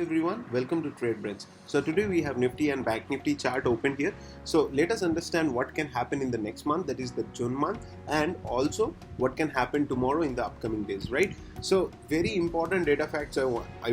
everyone, welcome to Trade Brains. So today we have Nifty and Bank Nifty chart open here. So let us understand what can happen in the next month, that is the June month, and also what can happen tomorrow in the upcoming days, right? So very important data facts I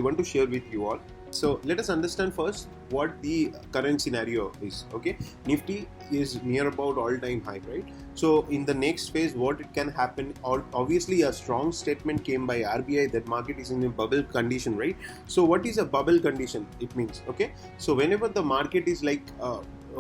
want to share with you all. So let us understand first what the current scenario is. Okay, Nifty is near about all-time high, right? So in the next phase, what it can happen, or obviously a strong statement came by RBI that market is in a bubble condition, right? So what is a bubble condition? It means, okay, so whenever the market is like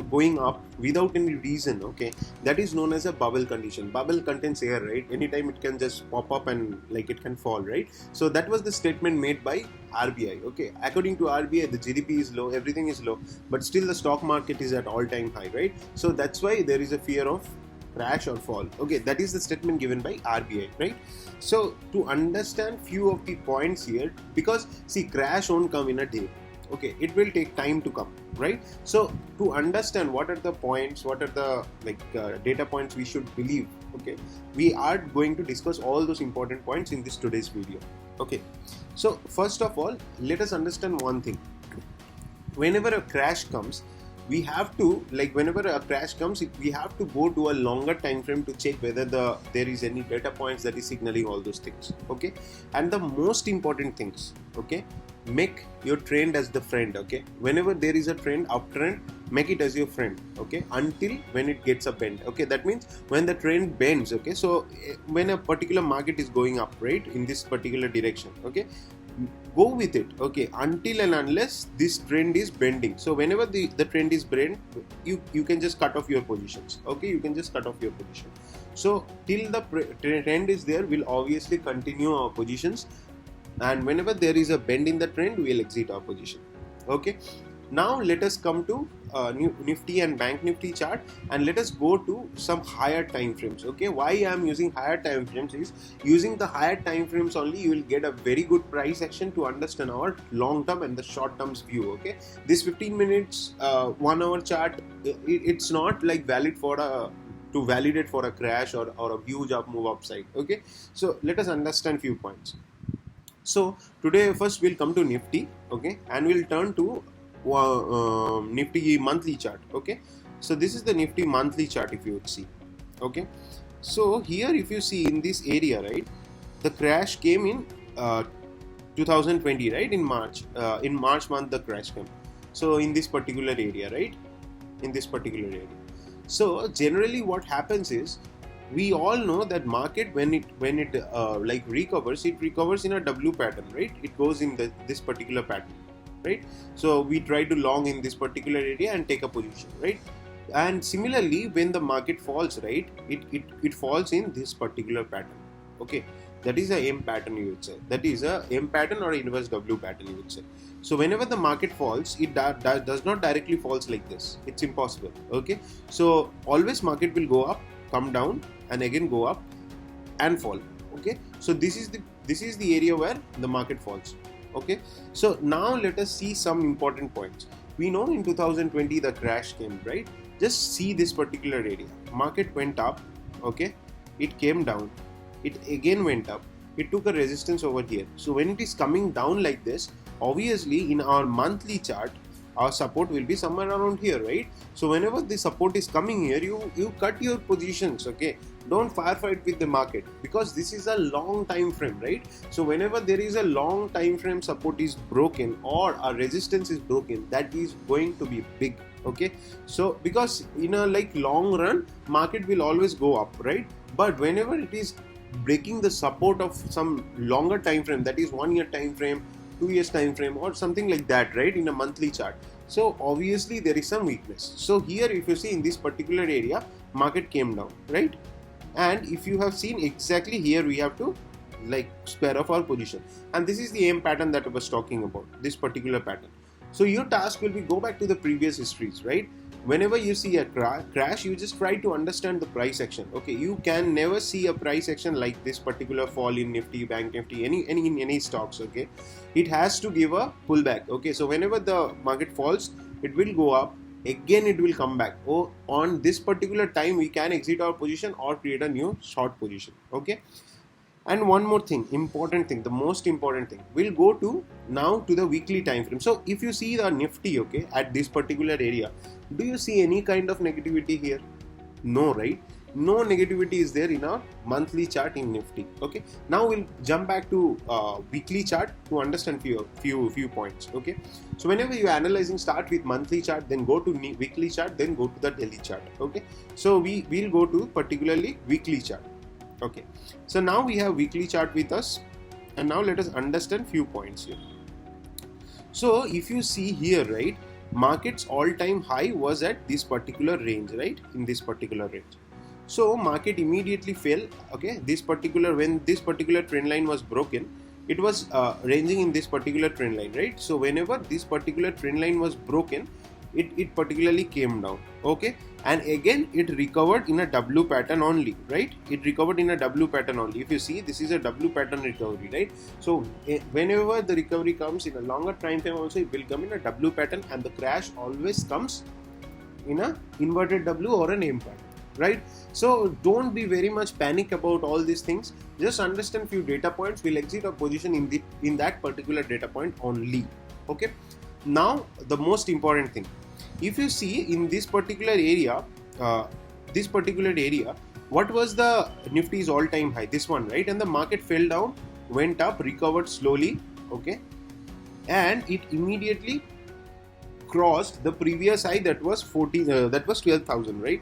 going up without any reason, okay, that is known as a bubble condition. Bubble contains air, right? Anytime it can just pop up and like it can fall, right? So that was the statement made by RBI. Okay, according to RBI, the GDP is low, everything is low, but still the stock market is at all-time high, right? So that's why there is a fear of crash or fall. Okay, that is the statement given by RBI, right? So to understand few of the points here, because see, crash won't come in a day. Okay, it will take time to come, right? So to understand what are the points, what are the data points we should believe, okay, we are going to discuss all those important points in this today's video. Okay, so first of all, let us understand one thing. Whenever a crash comes, we have to, whenever a crash comes, we have to go to a longer time frame to check whether there is any data points that is signaling all those things. Okay, and the most important things, okay, make your trend as the friend. Okay, whenever there is a trend, uptrend, make it as your friend, okay, until when it gets a bend. Okay, that means when the trend bends, okay, so when a particular market is going up, right, in this particular direction, okay, go with it, okay, until and unless this trend is bending. So whenever the trend is bend, you can just cut off your positions. Okay, you can just cut off your position. So till the trend is there, we'll obviously continue our positions, and whenever there is a bend in the trend, we'll exit our position. Okay, now let us come to Nifty and Bank Nifty chart, and let us go to some higher time frames. Okay, why I am using higher time frames is, using the higher time frames only you will get a very good price action to understand our long term and the short terms view. Okay, this 15 minutes 1 hour chart, it's not like valid for to validate for a crash or a huge up move upside. Okay, so let us understand few points. So today first we'll come to Nifty, okay, and we'll turn to Nifty monthly chart. Okay, so this is the Nifty monthly chart if you would see. Okay, so here if you see in this area, right, the crash came in 2020, right, in March month the crash came. So in this particular area, right, in this particular area. So generally what happens is, we all know that market when it recovers, it recovers in a W pattern, right? It goes in this particular pattern, right? So we try to long in this particular area and take a position, right? And similarly, when the market falls, right, it falls in this particular pattern. Okay, that is a M pattern, you would say. That is a M pattern or inverse W pattern, you would say. So whenever the market falls, it does not directly falls like this. It's impossible. Okay, so always market will go up, come down, and again go up and fall. Okay, so this is the area where the market falls. Okay, so now let us see some important points. We know in 2020 the crash came, right? Just see this particular area. Market went up, okay, it came down, it again went up, it took a resistance over here. So when it is coming down like this, obviously in our monthly chart, our support will be somewhere around here, right? So whenever the support is coming here, you cut your positions. Okay, don't firefight with the market, because this is a long time frame, right? So whenever there is a long time frame support is broken or a resistance is broken, that is going to be big. Okay, so because in a long run, market will always go up, right? But whenever it is breaking the support of some longer time frame, that is 1 year time frame, 2 years time frame, or something like that, right, in a monthly chart, so obviously there is some weakness. So here if you see in this particular area, market came down, right? And if you have seen exactly here, we have to square off our position, and this is the M pattern that I was talking about, this particular pattern. So your task will be, go back to the previous histories, right? Whenever you see a crash, you just try to understand the price action. Okay, you can never see a price action like this particular fall in Nifty, Bank Nifty, any stocks. Okay, it has to give a pullback. Okay, so whenever the market falls, it will go up, again it will come back. Oh, on this particular time we can exit our position or create a new short position. Okay, And one more thing, important thing, the most important thing, we'll go to now to the weekly time frame. So if you see the Nifty, okay, at this particular area, do you see any kind of negativity here? No, right? No negativity is there in our monthly chart in Nifty. Okay, now we'll jump back to weekly chart to understand few points. Okay, so whenever you're analyzing, start with monthly chart, then go to weekly chart, then go to the daily chart. Okay, so we'll go to particularly weekly chart. Okay, so now we have weekly chart with us, and now let us understand few points here. So if you see here, right, market's all-time high was at this particular range, right, in this particular range. So market immediately fell. Okay, when this particular trend line was broken, it was ranging in this particular trend line, right? So whenever this particular trend line was broken, it particularly came down. Okay, and again it recovered in a W pattern only, right? It recovered in a W pattern only. If you see, this is a W pattern recovery, right? So whenever the recovery comes in a longer time frame also, it will come in a W pattern, and the crash always comes in a inverted W or an M pattern, right? So don't be very much panic about all these things. Just understand few data points. We'll exit our position in that particular data point only. Okay, now the most important thing, if you see in this particular area, what was the Nifty's all-time high? This one, right? And the market fell down, went up, recovered slowly. Okay, and it immediately crossed the previous high, that was 12,000, right?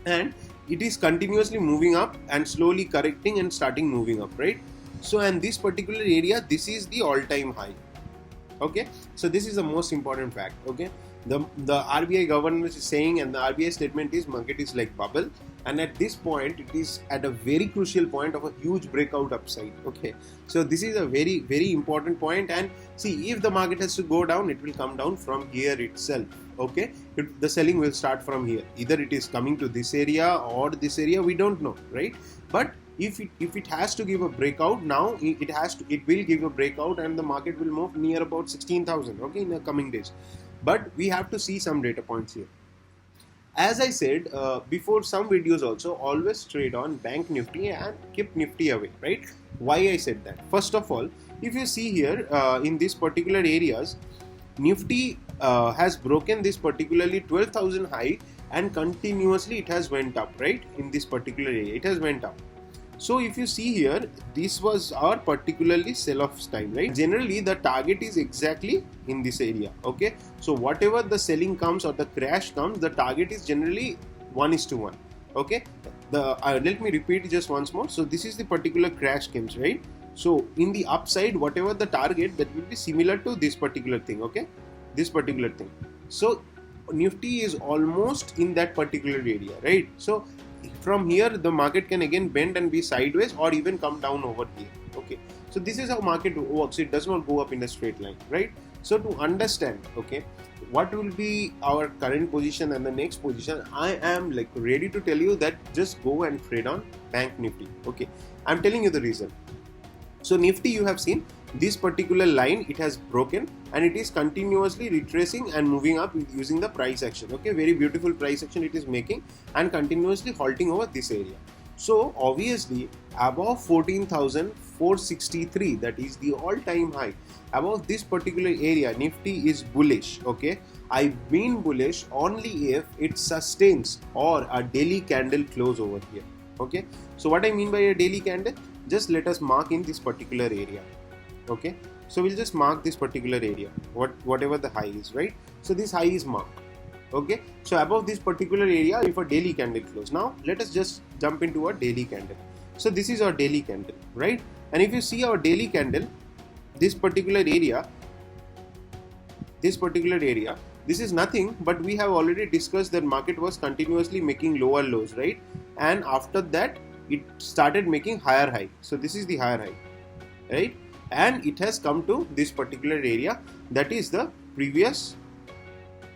And it is continuously moving up and slowly correcting and starting moving up, right? So, and this particular area, this is the all-time high. Okay, so this is the most important fact. Okay, the RBI governor is saying, and the RBI statement is, market is like bubble, and at this point it is at a very crucial point of a huge breakout upside. Okay, so this is a very important point. And see, if the market has to go down, it will come down from here itself. Okay, the selling will start from here. Either it is coming to this area or this area, we don't know, right? But if it has to give a breakout, now it will give a breakout, and the market will move near about 16,000, okay, in the coming days. But we have to see some data points here. As I said before some videos also, always trade on Bank Nifty and keep Nifty away, right? Why I said that? First of all, if you see here in these particular areas, Nifty has broken this particularly 12,000 high, and continuously it has went up, right? In this particular area, it has went up. So if you see here, this was our particularly sell-off time, right? Generally, the target is exactly in this area. Okay, so whatever the selling comes or the crash comes, the target is generally 1:1. Okay, let me repeat just once more. So this is the particular crash comes, right? So in the upside, whatever the target, that will be similar to this particular thing. Okay, this particular thing. So Nifty is almost in that particular area, right? So from here the market can again bend and be sideways, or even come down over here. Okay, so this is how market works. It does not go up in a straight line, right? So to understand, okay, what will be our current position and the next position, I am like ready to tell you that just go and trade on Bank Nifty. Okay, I'm telling you the reason. So Nifty, you have seen this particular line, it has broken, and it is continuously retracing and moving up using the price action. Okay, very beautiful price action it is making, and continuously halting over this area. So obviously above 14,463, that is the all-time high, above this particular area, Nifty is bullish. Okay, I mean bullish only if it sustains or a daily candle close over here. Okay, so what I mean by a daily candle, just let us mark in this particular area. Okay, so we'll just mark this particular area, whatever the high is, right? So this high is marked. Okay, so above this particular area, if a daily candle close. Now let us just jump into a daily candle. So this is our daily candle, right? And if you see our daily candle, this particular area, this is nothing but we have already discussed that market was continuously making lower lows, right? And after that it started making higher high. So this is the higher high, right? And it has come to this particular area, that is the previous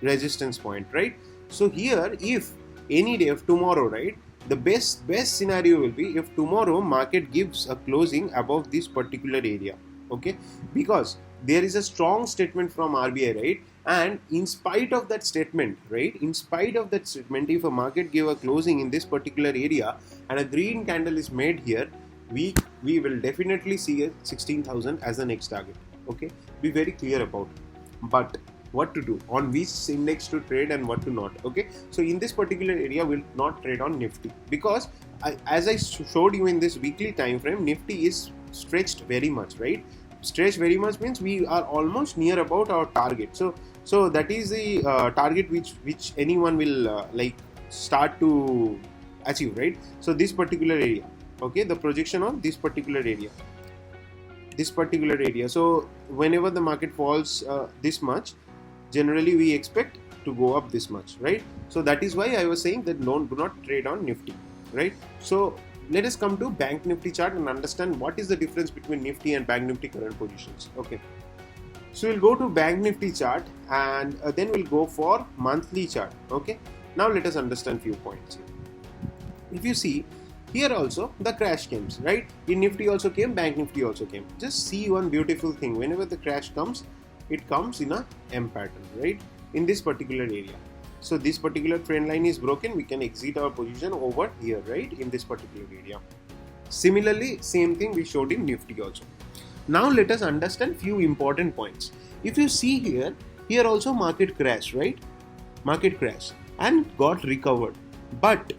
resistance point, right? So here, if any day, if tomorrow, right, the best scenario will be if tomorrow market gives a closing above this particular area. Okay, because there is a strong statement from RBI, right? And in spite of that statement, right, if a market give a closing in this particular area and a green candle is made here, we will definitely see a 16,000 as the next target. Okay, be very clear about it. But what to do, on which index to trade and what to not. Okay, so in this particular area we'll not trade on Nifty because as I showed you in this weekly time frame, Nifty is stretched very much, right? Stretched very much means we are almost near about our target. So that is the target which anyone will like start to achieve, right? So this particular area, okay, the projection of this particular area, so whenever the market falls this much, generally we expect to go up this much, right? So that is why I was saying that do not trade on Nifty, right? So let us come to Bank Nifty chart and understand what is the difference between Nifty and Bank Nifty current positions. Okay, so we'll go to Bank Nifty chart and then we'll go for monthly chart. Okay, now let us understand few points here. If you see here also the crash came, right? In Nifty also came, Bank Nifty also came. Just see one beautiful thing, whenever the crash comes, it comes in a M pattern, right? In this particular area. So this particular trend line is broken, we can exit our position over here, right? In this particular area. Similarly, same thing we showed in Nifty also. Now let us understand few important points. If you see here also market crash, right? Market crash and got recovered. But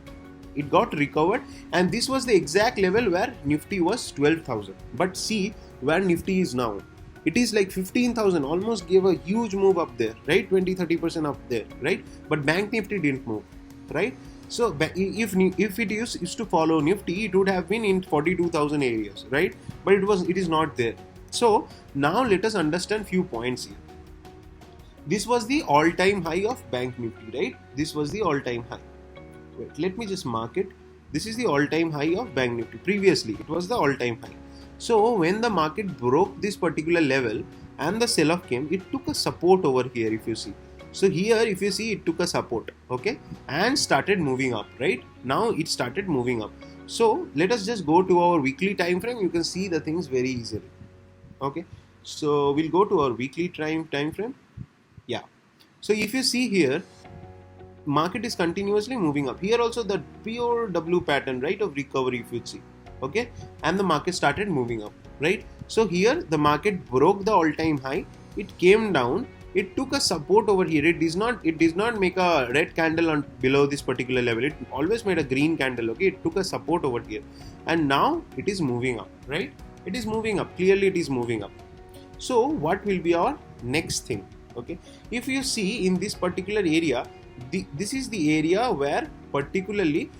it got recovered and this was the exact level where Nifty was 12,000. But see where Nifty is now. It is like 15,000, almost gave a huge move up there, right? 20-30% up there, right? But Bank Nifty didn't move, right? So if it used to follow Nifty, it would have been in 42,000 areas, right? But it is not there. So now let us understand few points here. This was the all-time high of Bank Nifty, right? This was the all-time high. Wait, let me just mark it. This is the all-time high of Bank Nifty. Previously, it was the all-time high. So when the market broke this particular level and the sell-off came, it took a support over here if you see. So here if you see, it took a support, okay, and started moving up, right? Now it started moving up. So let us just go to our weekly time frame. You can see the things very easily. Okay, so we'll go to our weekly time frame. Yeah. So if you see here, market is continuously moving up. Here also the pure W pattern, right, of recovery if you see. Okay, and the market started moving up, right? So here the market broke the all-time high, it came down, it took a support over here. It did not make a red candle on below this particular level, it always made a green candle. Okay, it took a support over here and now it is moving up, right? It is moving up, clearly it is moving up. So what will be our next thing? Okay, if you see in this particular area, this is the area where particularly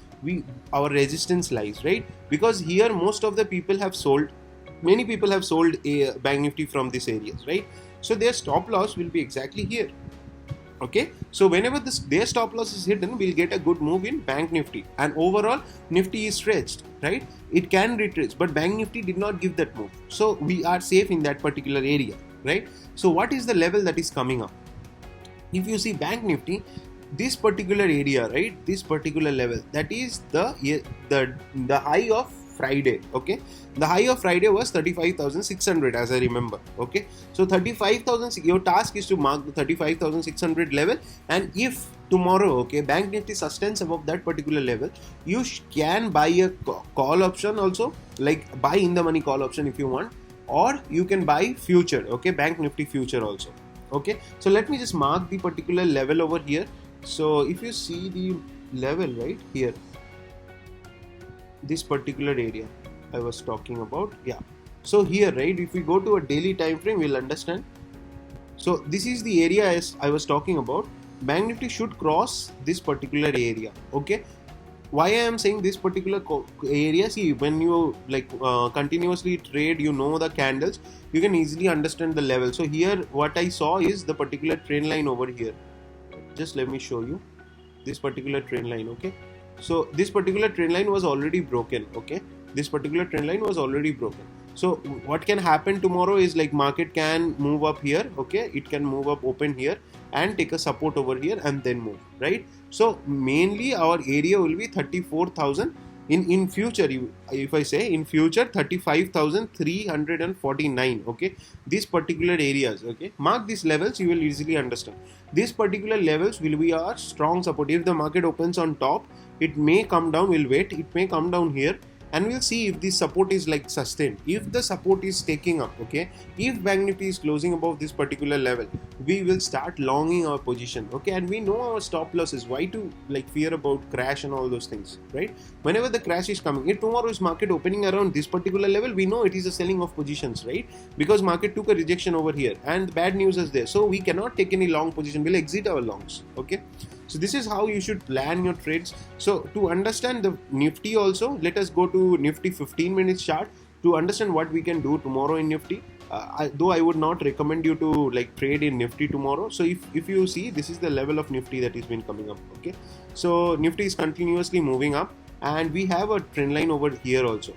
our resistance lies, right? Because here most of the people have sold, many people have sold a Bank Nifty from these areas, right? So their stop loss will be exactly here. Okay, so whenever their stop loss is hidden, we'll get a good move in Bank Nifty, and overall Nifty is stretched, right? It can retrace, but Bank Nifty did not give that move, so we are safe in that particular area, right? So what is the level that is coming up? If you see Bank Nifty, this particular area, right, this particular level, that is the high of Friday. Okay, the high of Friday was 35,600 as I remember. Okay, so 35,000, your task is to mark the 35,600 level, and if tomorrow, okay, Bank Nifty sustains above that particular level, you can buy a call option also, like buy in the money call option if you want, or you can buy future, okay, Bank Nifty future also. Okay, so let me just mark the particular level over here. So if you see the level right here, this particular area I was talking about, yeah. So here, right, if we go to a daily time frame, we'll understand. So this is the area as I was talking about. Bank Nifty should cross this particular area. Okay, why I am saying this particular area? See, when you like continuously trade, you know the candles, you can easily understand the level. So here what I saw is the particular trend line over here. Just let me show you this particular trend line. Okay, so this particular trend line was already broken. Okay, this particular trend line was already broken. So what can happen tomorrow is like market can move up here. Okay, it can move up, open here and take a support over here and then move, right? So mainly our area will be 34,000. In future, if I say in future 35,349. okay, these particular areas, okay, mark these levels, you will easily understand. These particular levels will be our strong support. If the market opens on top, it may come down, we'll wait, it may come down here and we'll see if this support is like sustained. If the support is taking up, okay, if Bank Nifty is closing above this particular level, we will start longing our position, okay, and we know our stop losses. Why to like fear about crash and all those things, right? Whenever the crash is coming, if tomorrow is market opening around this particular level, we know it is a selling of positions, right? Because market took a rejection over here and bad news is there, so we cannot take any long position. We'll exit our longs, okay? So this is how you should plan your trades. So to understand the Nifty also, let us go to Nifty 15 minutes chart to understand what we can do tomorrow in Nifty. Though I would not recommend you to like trade in Nifty tomorrow. So if you see, this is the level of Nifty that has been coming up, okay? So Nifty is continuously moving up and we have a trend line over here also,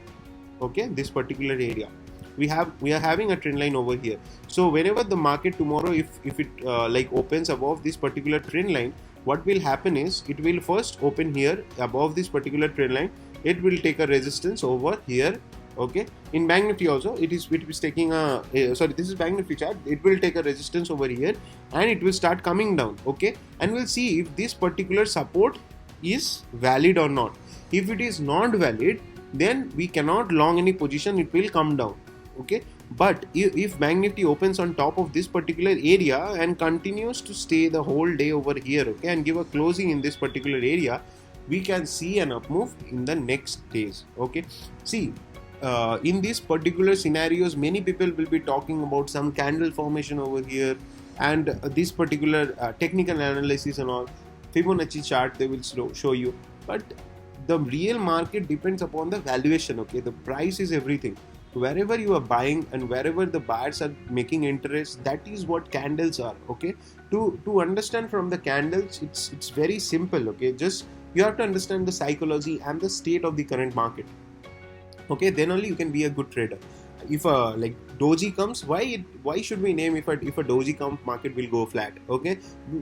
okay? This particular area. We are having a trend line over here. So whenever the market tomorrow, if it like opens above this particular trend line, what will happen is it will first open here above this particular trend line. It will take a resistance over here, okay? In Bank Nifty also it is taking a sorry, this is Bank Nifty chart. It will take a resistance over here and it will start coming down, okay? And we'll see if this particular support is valid or not. If it is not valid, then we cannot long any position. It will come down, okay? But if Bank Nifty opens on top of this particular area and continues to stay the whole day over here, okay, and give a closing in this particular area, we can see an up move in the next days, okay? See, in these particular scenarios, many people will be talking about some candle formation over here and this particular technical analysis and all, Fibonacci chart they will show you. But the real market depends upon the valuation, okay? The price is everything. Wherever you are buying and wherever the buyers are making interest, that is what candles are, okay? To understand from the candles, it's very simple, okay? Just you have to understand the psychology and the state of the current market, okay? Then only you can be a good trader. If a like doji comes, why should we name if a doji comes, market will go flat, okay?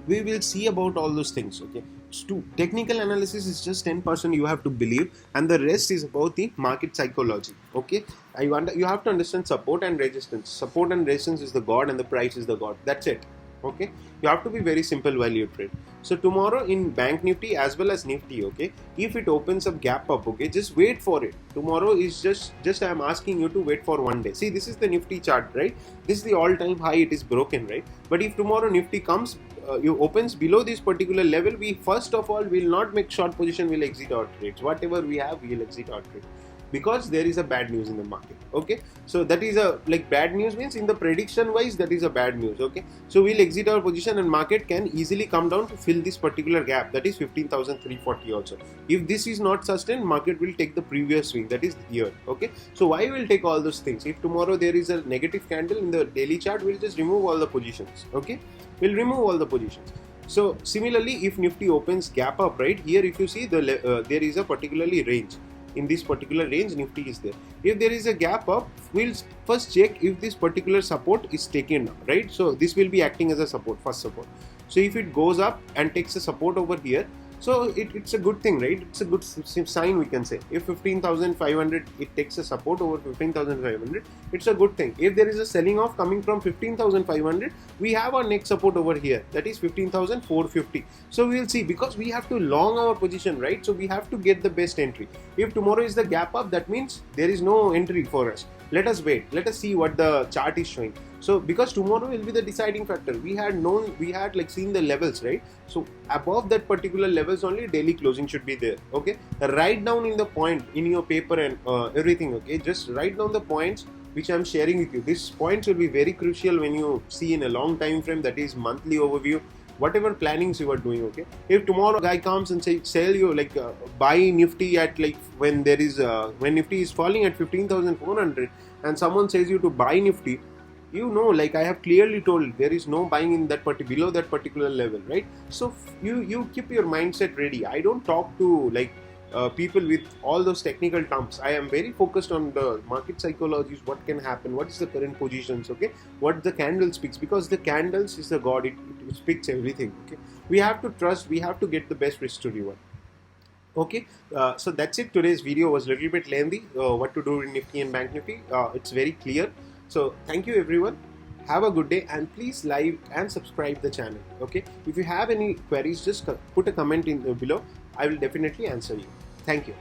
We will see about all those things, okay? To technical analysis is just 10% you have to believe, and the rest is about the market psychology, okay? You have to understand support and resistance. Support and resistance is the god and the price is the god. That's it, okay? You have to be very simple while you trade. So tomorrow in Bank Nifty as well as Nifty, okay, if it opens up gap up, okay, just wait for it. Tomorrow is just I am asking you to wait for one day. See, this is the Nifty chart, right? This is the all-time high. It is broken, right? But if tomorrow Nifty comes, you opens below this particular level, we first of all will not make short position. We'll exit our trades. Whatever we have, we'll exit our trade, because there is a bad news in the market, okay? So that is a like bad news means in the prediction wise that is a bad news, okay? So we'll exit our position and market can easily come down to fill this particular gap, that is 15,340 also. If this is not sustained, market will take the previous swing, that is here, okay? So why we'll take all those things? If tomorrow there is a negative candle in the daily chart, we'll just remove all the positions, okay? We'll remove all the positions. So similarly, if Nifty opens gap up right here, if you see the there is a particularly range. In this particular range, Nifty is there. If there is a gap up, we'll first check if this particular support is taken, right? So this will be acting as a support, first support. So if it goes up and takes a support over here, so it's a good thing, right? It's a good sign, we can say. If 15,500 it takes a support over 15,500, it's a good thing. If there is a selling off coming from 15,500, we have our next support over here, that is 15,450. So we will see, because we have to long our position, right? So we have to get the best entry. If tomorrow is the gap up, that means there is no entry for us. Let us wait. Let us see what the chart is showing. So because tomorrow will be the deciding factor. We had like seen the levels, right? So above that particular levels only daily closing should be there, okay? Write down in the point in your paper and everything, okay? Just write down the points which I am sharing with you. These points will be very crucial when you see in a long time frame, that is monthly overview, whatever plannings you are doing, okay? If tomorrow a guy comes and sell you like buy Nifty at like when there is when Nifty is falling at 15,400 and someone says you to buy Nifty, you know, like I have clearly told, there is no buying in that below that particular level, right? So you keep your mindset ready. I don't talk to like people with all those technical terms. I am very focused on the market psychologies, what can happen, what is the current positions, okay, what the candle speaks, because the candles is the god, it speaks everything, okay? We have to trust, we have to get the best risk to reward. Okay, so that's it. Today's video was a little bit lengthy. What to do in Nifty and Bank Nifty, it's very clear. So thank you everyone. Have a good day, and please like and subscribe the channel. Okay, if you have any queries, just put a comment in below. I will definitely answer you. Thank you.